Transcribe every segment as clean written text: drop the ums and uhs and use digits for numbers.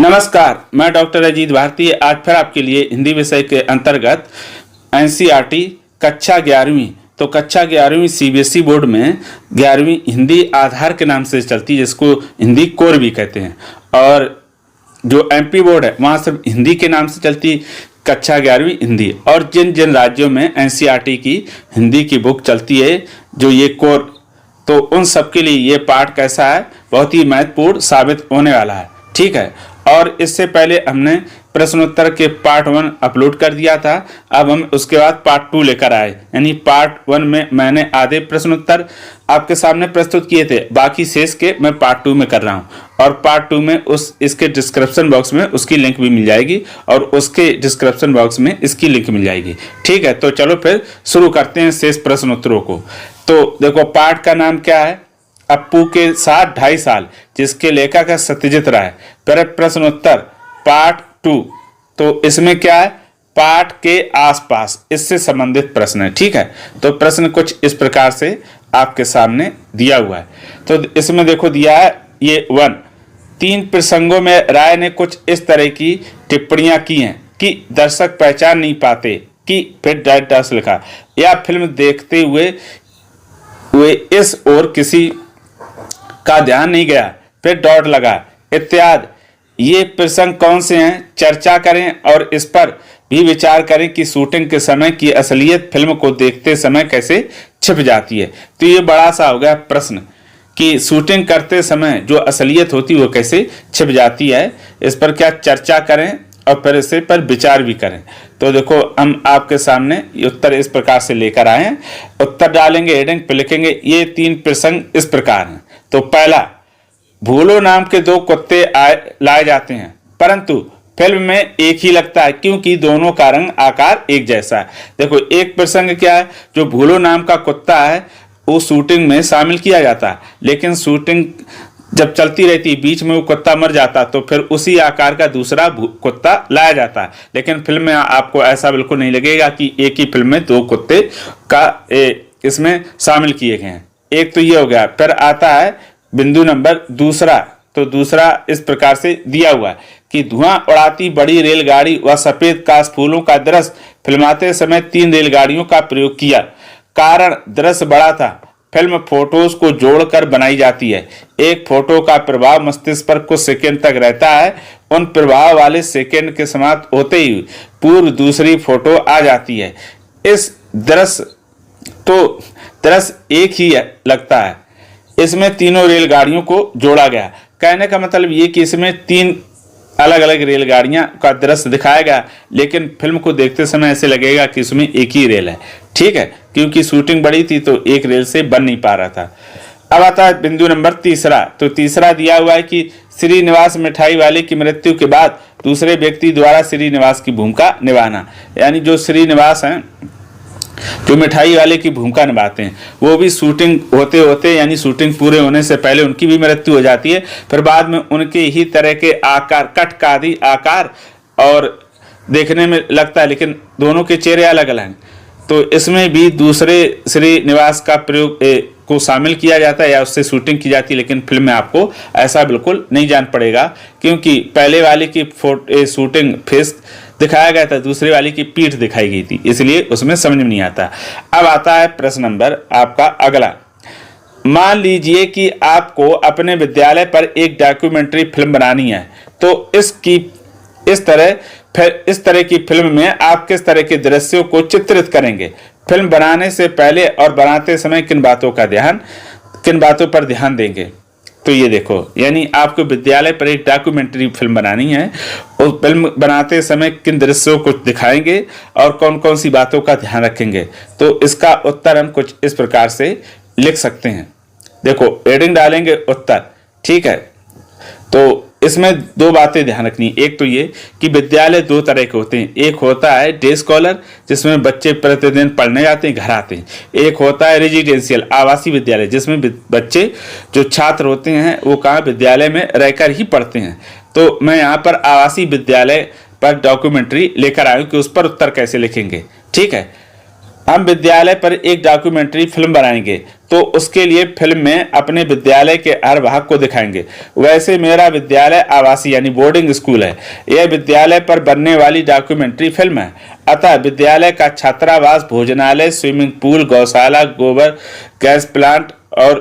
नमस्कार, मैं डॉक्टर अजीत भारती आज फिर आपके लिए हिंदी विषय के अंतर्गत एनसीईआरटी कक्षा 11वीं तो कक्षा 11वीं सीबीएसई बोर्ड में 11वीं हिंदी आधार के नाम से चलती है, जिसको हिंदी कोर भी कहते हैं। और जो एमपी बोर्ड है वहाँ सिर्फ हिंदी के नाम से चलती कक्षा 11वीं हिंदी। और जिन जिन राज्यों में एनसीईआरटी की हिंदी की बुक चलती है जो ये कोर, तो उन सब के लिए ये पाठ कैसा है, बहुत ही महत्वपूर्ण साबित होने वाला है। ठीक है। और इससे पहले हमने प्रश्नोत्तर के पार्ट 1 अपलोड कर दिया था। अब हम उसके बाद पार्ट 2 लेकर आए, यानी पार्ट 1 में मैंने आधे प्रश्नोत्तर आपके सामने प्रस्तुत किए थे, बाकी शेष के मैं पार्ट 2 में कर रहा हूं। और पार्ट 2 में इसके डिस्क्रिप्शन बॉक्स में उसकी लिंक भी मिल जाएगी और उसके डिस्क्रिप्शन बॉक्स में इसकी लिंक मिल जाएगी। ठीक है, तो चलो फिर शुरू करते हैं शेष प्रश्नोत्तरों को। तो देखो, पाठ का नाम क्या है, अप्पू के साथ 2.5 साल, जिसके लेखक है सत्यजीत राय। फिर प्रश्नोत्तर पार्ट 2, तो इसमें क्या है, पाठ के आसपास इससे संबंधित प्रश्न है। ठीक है, तो प्रश्न कुछ इस प्रकार से आपके सामने दिया हुआ है। तो इसमें देखो दिया है ये 1, 3 प्रसंगों में राय ने कुछ इस तरह की टिप्पणियां की हैं कि दर्शक पहचान नहीं पाते कि फिर डैश लिखा, या फिल्म देखते हुए इस और किसी का ध्यान नहीं गया, फिर डॉट लगा इत्यादि। ये प्रसंग कौन से हैं, चर्चा करें और इस पर भी विचार करें कि शूटिंग के समय की असलियत फिल्म को देखते समय कैसे छिप जाती है। तो ये बड़ा सा हो गया प्रश्न कि शूटिंग करते समय जो असलियत होती है वो कैसे छिप जाती है। इस पर क्या चर्चा करें और फिर इस पर विचार भी करें। तो देखो, हम आपके सामने उत्तर इस प्रकार से लेकर आए हैं। उत्तर डालेंगे, हेडिंग पे लिखेंगे ये 3 प्रसंग इस प्रकार हैं। तो पहला, भूलो नाम के 2 कुत्ते लाए जाते हैं, परंतु फिल्म में एक ही लगता है क्योंकि दोनों का रंग आकार एक जैसा है। देखो, एक प्रसंग क्या है, जो भूलो नाम का कुत्ता है वो शूटिंग में शामिल किया जाता है, लेकिन शूटिंग जब चलती रहती है बीच में वो कुत्ता मर जाता तो फिर उसी आकार का दूसरा कुत्ता लाया जाता है। लेकिन फिल्म में आपको ऐसा बिल्कुल नहीं लगेगा कि एक ही फिल्म में 2 कुत्ते का इसमें शामिल किए गए हैं। एक तो ये हो गया। फिर आता है बिंदु नंबर दूसरा। तो दूसरा इस प्रकार से दिया हुआ है कि धुआं उड़ाती बड़ी रेलगाड़ी व सफेद काश फूलों का दृश्य फिल्माते समय 3 रेलगाड़ियों का प्रयोग किया। कारण दृश्य बड़ा था। फिल्म फोटोज को जोड़कर बनाई जाती है। एक फोटो का प्रभाव मस्तिष्क पर कुछ सेकंड तक रहता है। उन प्रभाव वाले सेकंड के समाप्त होते ही पूर्व दूसरी फोटो आ जाती है। इस दृश्य एक ही लगता है। इसमें तीनों रेलगाड़ियों को जोड़ा गया। कहने का मतलब ये कि इसमें 3 अलग अलग रेलगाड़ियां का दृश्य दिखाया गया, लेकिन फिल्म को देखते समय ऐसे लगेगा कि इसमें एक ही रेल है। ठीक है, क्योंकि शूटिंग बड़ी थी तो एक रेल से बन नहीं पा रहा था। अब आता है बिंदु नंबर तीसरा। तो तीसरा दिया हुआ है कि श्रीनिवास मिठाई वाले की मृत्यु के बाद दूसरे व्यक्ति द्वारा श्रीनिवास की भूमिका निभाना, यानी जो श्रीनिवास हैं जो मिठाई वाले की भूमिका निभाते हैं वो भी शूटिंग होते होते, यानी शूटिंग पूरे होने से पहले उनकी भी मृत्यु हो जाती है। फिर बाद में उनके ही तरह के आकार, कट का आदि आकार और देखने में लगता है, लेकिन दोनों के चेहरे अलग अलग हैं। तो इसमें भी दूसरे श्रीनिवास का प्रयोग को शामिल किया जाता है या उससे शूटिंग की जाती है, लेकिन फिल्म में आपको ऐसा बिल्कुल नहीं जान पड़ेगा क्योंकि पहले वाले की शूटिंग फेस दिखाया गया था, दूसरे वाली की पीठ दिखाई गई थी, इसलिए उसमें समझ में नहीं आता। अब आता है प्रश्न नंबर आपका अगला। मान लीजिए कि आपको अपने विद्यालय पर एक डॉक्यूमेंट्री फिल्म बनानी है, तो इस तरह की फिल्म में आप किस तरह के दृश्यों को चित्रित करेंगे। फिल्म बनाने से पहले और बनाते समय किन बातों पर ध्यान देंगे। तो ये देखो, यानी आपको विद्यालय पर एक डॉक्यूमेंट्री फिल्म बनानी है और फिल्म बनाते समय किन दृश्यों को दिखाएंगे और कौन कौन सी बातों का ध्यान रखेंगे। तो इसका उत्तर हम कुछ इस प्रकार से लिख सकते हैं। देखो, हेडिंग डालेंगे उत्तर। ठीक है, तो इसमें 2 बातें ध्यान रखनी। एक तो ये कि विद्यालय 2 तरह के होते हैं। एक होता है डे स्कॉलर, जिसमें बच्चे प्रतिदिन पढ़ने जाते हैं, घर आते हैं। एक होता है रेजिडेंशियल, आवासीय विद्यालय, जिसमें बच्चे जो छात्र होते हैं वो कहाँ विद्यालय में रहकर ही पढ़ते हैं। तो मैं यहाँ पर आवासीय विद्यालय पर डॉक्यूमेंट्री लेकर आया हूँ कि उस पर उत्तर कैसे लिखेंगे। ठीक है, हम विद्यालय पर एक डॉक्यूमेंट्री फिल्म बनाएंगे तो उसके लिए फिल्म में अपने विद्यालय के हर भाग को दिखाएंगे। वैसे मेरा विद्यालय आवासीय यानी बोर्डिंग स्कूल है। यह विद्यालय पर बनने वाली डॉक्यूमेंट्री फिल्म है। अतः विद्यालय का छात्रावास, भोजनालय, स्विमिंग पूल, गौशाला, गोबर गैस प्लांट और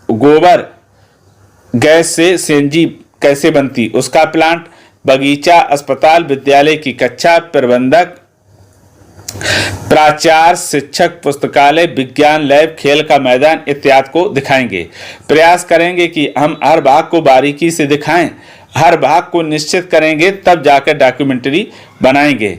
गोबर गैस से सीएनजी कैसे बनती उसका प्लांट, बगीचा, अस्पताल, विद्यालय की कक्षा, प्रबंधक, प्राचार्य, शिक्षक, पुस्तकालय, विज्ञान लैब, खेल का मैदान इत्यादि को दिखाएंगे। प्रयास करेंगे कि हम हर भाग को बारीकी से दिखाएं। हर भाग को निश्चित करेंगे तब जाकर डॉक्यूमेंट्री बनाएंगे।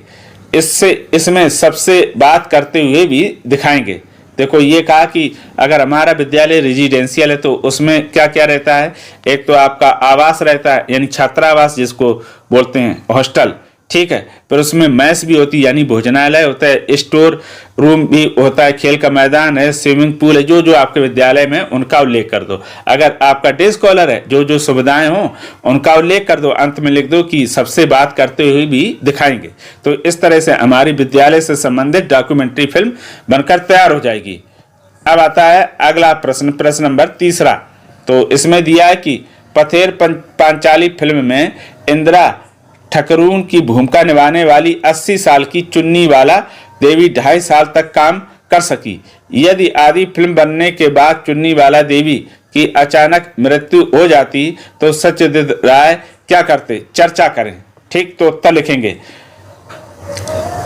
इसमें सबसे बात करते हुए भी दिखाएंगे। देखो ये कहा कि अगर हमारा विद्यालय रेजिडेंशियल है तो उसमें क्या क्या रहता है। एक तो आपका आवास रहता है यानी छात्रावास जिसको बोलते हैं हॉस्टल, ठीक है। फिर उसमें मैस भी होती है यानी भोजनालय होता है, स्टोर रूम भी होता है, खेल का मैदान है, स्विमिंग पूल है। जो जो आपके विद्यालय में उनका उल्लेख कर दो। अगर आपका डे स्कॉलर है जो जो सुविधाएं हों उनका उल्लेख कर दो। अंत में लिख दो कि सबसे बात करते हुए भी दिखाएंगे। तो इस तरह से हमारी विद्यालय से संबंधित डॉक्यूमेंट्री फिल्म बनकर तैयार हो जाएगी। अब आता है अगला प्रश्न, प्रश्न नंबर 3। तो इसमें दिया है कि पथेर पांचाली फिल्म में इंदिरा ठकरून की भूमिका निभाने वाली 80 साल की चुन्नीवाला देवी 2.5 साल तक काम कर सकी। यदि आदि फिल्म बनने के बाद चुन्नीवाला देवी की अचानक मृत्यु हो जाती तो सत्यजित राय क्या करते? चर्चा करें। ठीक, तो उत्तर लिखेंगे।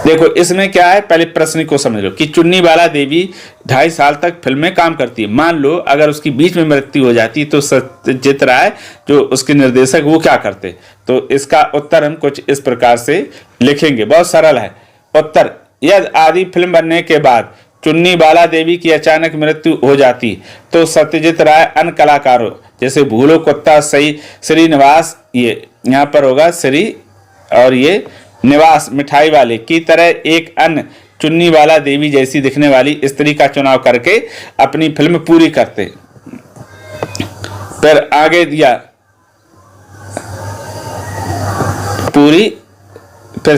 देखो इसमें क्या है, पहले प्रश्न को समझ लो कि चुन्नीवाला देवी 2.5 साल तक फिल्म में काम करती है। मान लो अगर उसकी बीच में मृत्यु हो जाती तो सत्यजित राय जो उसके निर्देशक वो क्या करते? तो इसका उत्तर हम कुछ इस प्रकार से लिखेंगे, बहुत सरल है उत्तर। यदि आदि फिल्म बनने के बाद चुन्नीवाला देवी की अचानक मृत्यु हो जाती तो सत्यजित राय अन्य कलाकारों जैसे भूलो कुत्ता, सही श्रीनिवास, ये यहाँ पर होगा श्री और ये निवास मिठाई वाले की तरह एक अन्य चुन्नीवाला देवी जैसी दिखने वाली स्त्री का चुनाव करके अपनी फिल्म पूरी करते। फिर आगे दिया पूरी। फिर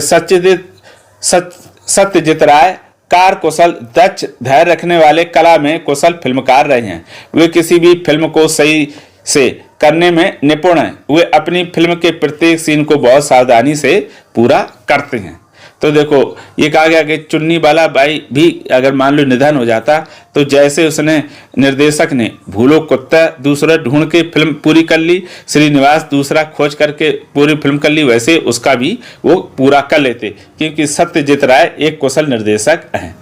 सत्यजित राय कार कुशल, दक्ष, धैर्य रखने वाले, कला में कुशल फिल्मकार रहे हैं। वे किसी भी फिल्म को सही से करने में निपुण हैं। वे अपनी फिल्म के प्रत्येक सीन को बहुत सावधानी से पूरा करते हैं। तो देखो ये कहा गया कि चुन्नीवाला बाई भी अगर मान लो निधन हो जाता तो जैसे उसने निर्देशक ने भूलो कुत्ता दूसरा ढूंढ के फिल्म पूरी कर ली, श्रीनिवास दूसरा खोज करके पूरी फिल्म कर ली, वैसे उसका भी वो पूरा कर लेते क्योंकि सत्यजित राय एक कुशल निर्देशक हैं।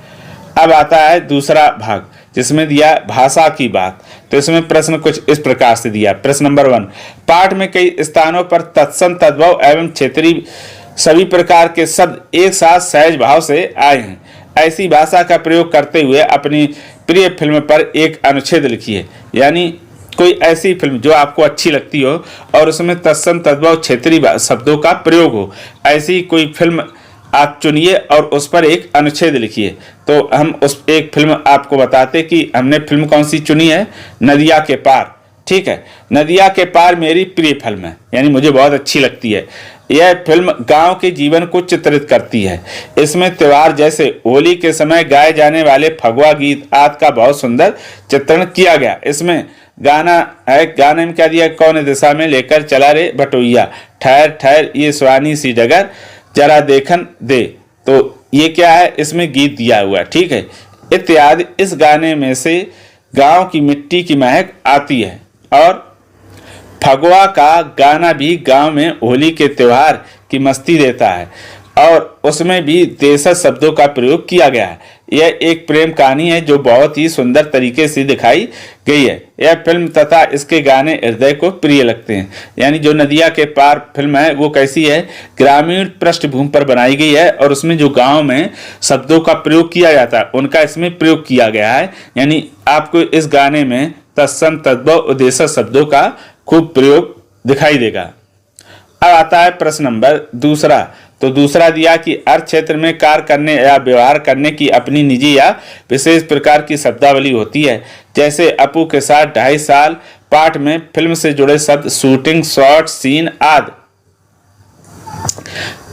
अब आता है दूसरा भाग जिसमें दिया भाषा की बात। तो इसमें प्रश्न कुछ इस प्रकार से दिया। प्रश्न नंबर 1, पाठ में कई स्थानों पर तत्सम, तद्भव एवं क्षेत्रीय सभी प्रकार के शब्द एक साथ सहज भाव से आए हैं। ऐसी भाषा का प्रयोग करते हुए अपनी प्रिय फिल्म पर एक अनुच्छेद लिखिए। यानी कोई ऐसी फिल्म जो आपको अच्छी लगती हो और उसमें तत्सम, तद्भव, क्षेत्रीय शब्दों का प्रयोग हो, ऐसी कोई फिल्म आप चुनिए और उस पर एक अनुच्छेद लिखिए। तो हम उस एक फिल्म आपको बताते कि हमने फिल्म कौन सी चुनी है, नदिया के पार। ठीक है, नदिया के पार मेरी प्रिय फिल्म है, यानी मुझे बहुत अच्छी लगती है। यह फिल्म गांव के जीवन को चित्रित करती है। इसमें त्योहार जैसे होली के समय गाए जाने वाले फगुआ गीत आदि का बहुत सुंदर चित्रण किया गया। इसमें गाना है, गाने में क्या दिया, कौन दिशा में लेकर चला रे बटोइया, ठहर ठहर ये सुहानी सी डगर, जरा देखन दे। तो ये क्या है, इसमें गीत दिया हुआ है, ठीक है, इत्यादि। इस गाने में से गांव की मिट्टी की महक आती है। और फगुआ का गाना भी गांव में होली के त्योहार की मस्ती देता है और उसमें भी देशज शब्दों का प्रयोग किया गया है। यह एक प्रेम कहानी है जो बहुत ही सुंदर तरीके से दिखाई गई है। यह फिल्म तथा इसके गाने हृदय को प्रिय लगते हैं। यानी जो नदिया के पार फिल्म है वो कैसी है, ग्रामीण पृष्ठभूमि पर बनाई गई है और उसमें जो गांव में शब्दों का प्रयोग किया जाता है उनका इसमें प्रयोग किया गया है। यानी आपको इस गाने में तत्सम, तद्भव और देशज शब्दों का खूब प्रयोग दिखाई देगा। अब आता है प्रश्न नंबर 2। तो दूसरा दिया कि अर्थ क्षेत्र में कार्य करने या व्यवहार करने की अपनी निजी या विशेष प्रकार की शब्दावली होती है। जैसे अपू के साथ 2.5 साल, पाठ में फिल्म से जुड़े शब्द शूटिंग, शॉट, सीन आदि।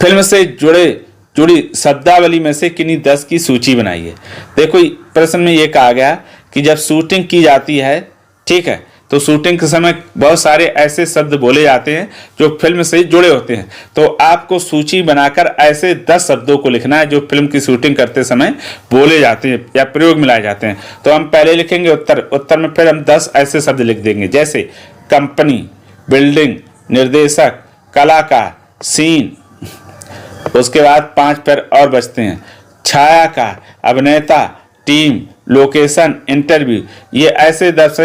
फिल्म से जुड़े जुड़ी शब्दावली में से किन्हीं 10 की सूची बनाइए। देखो प्रश्न में ये कहा गया कि जब शूटिंग की जाती है, ठीक है, तो शूटिंग के समय बहुत सारे ऐसे शब्द बोले जाते हैं जो फिल्म से जुड़े होते हैं। तो आपको सूची बनाकर ऐसे 10 शब्दों को लिखना है जो फिल्म की शूटिंग करते समय बोले जाते हैं या प्रयोग में लाए जाते हैं। तो हम पहले लिखेंगे उत्तर में फिर हम 10 ऐसे शब्द लिख देंगे, जैसे कंपनी, बिल्डिंग, निर्देशक, कलाकार, सीन। उसके बाद 5 फिर और बचते हैं, छायाकार, अभिनेता, टीम, लोकेशन, इंटरव्यू। ये ऐसे 10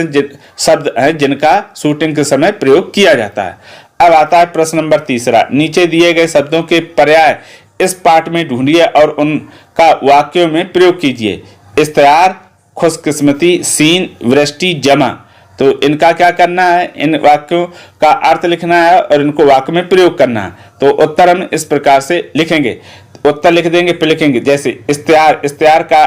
शब्द हैं जिनका शूटिंग के समय प्रयोग किया जाता है। अब आता है प्रश्न नंबर 3। नीचे दिए गए शब्दों के पर्याय इस पाठ में ढूंढिए और उनका वाक्यों में प्रयोग कीजिए। इश्तेहार, खुशकिस्मती, सीन, वृष्टि, जमा। तो इनका क्या करना है, इन वाक्यों का अर्थ लिखना है और इनको वाक्य में प्रयोग करना है। तो उत्तर हम इस प्रकार से लिखेंगे, उत्तर लिख देंगे फिर लिखेंगे, जैसे इश्तेहार। इश्तेहार का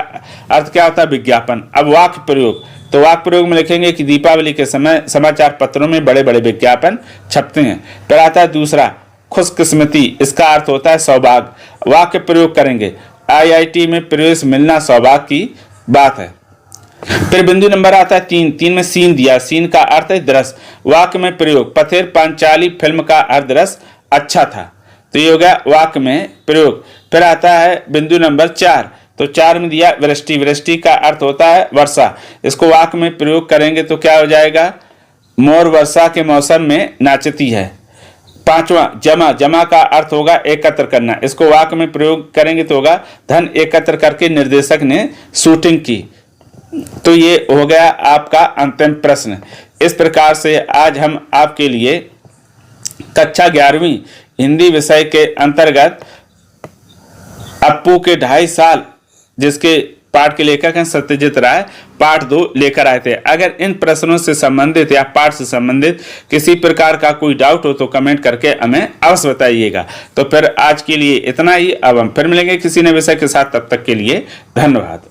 अर्थ क्या होता है, विज्ञापन। अब वाक्य प्रयोग, तो वाक्य प्रयोग में लिखेंगे कि दीपावली के समय समाचार पत्रों में बड़े बड़े विज्ञापन छपते हैं। फिर आता है दूसरा, खुशकिस्मती। इसका अर्थ होता है सौभाग्य। वाक्य प्रयोग करेंगे, IIT में प्रवेश मिलना सौभाग्य की बात है। फिर बिंदु नंबर आता है 3 में सीन दिया। सीन का अर्थ है दृश्य। वाक्य में प्रयोग, पथेर पांचाली फिल्म का अर्थ दृश्य अच्छा था। तो ये हो गया वाक्य में प्रयोग। फिर आता है बिंदु नंबर 4। तो 4 में दिया वृष्टि। वृष्टि का अर्थ होता है वर्षा। इसको वाक्य में प्रयोग करेंगे तो क्या हो जाएगा, मोर वर्षा के मौसम में नाचती है। 5वां जमा। जमा का अर्थ होगा एकत्र करना। इसको वाक्य में प्रयोग करेंगे तो होगा धन एकत्र करके निर्देशक ने शूटिंग की। तो ये हो गया आपका अंतिम प्रश्न। इस प्रकार से आज हम आपके लिए कक्षा 11वीं हिंदी विषय के अंतर्गत अप्पू के 2.5 साल, जिसके पाठ के लेखक हैं सत्यजीत राय, पाठ 2 लेकर आए थे। अगर इन प्रश्नों से संबंधित या पाठ से संबंधित किसी प्रकार का कोई डाउट हो तो कमेंट करके हमें अवश्य बताइएगा। तो फिर आज के लिए इतना ही। अब हम फिर मिलेंगे किसी नए विषय के साथ, तब तक के लिए धन्यवाद।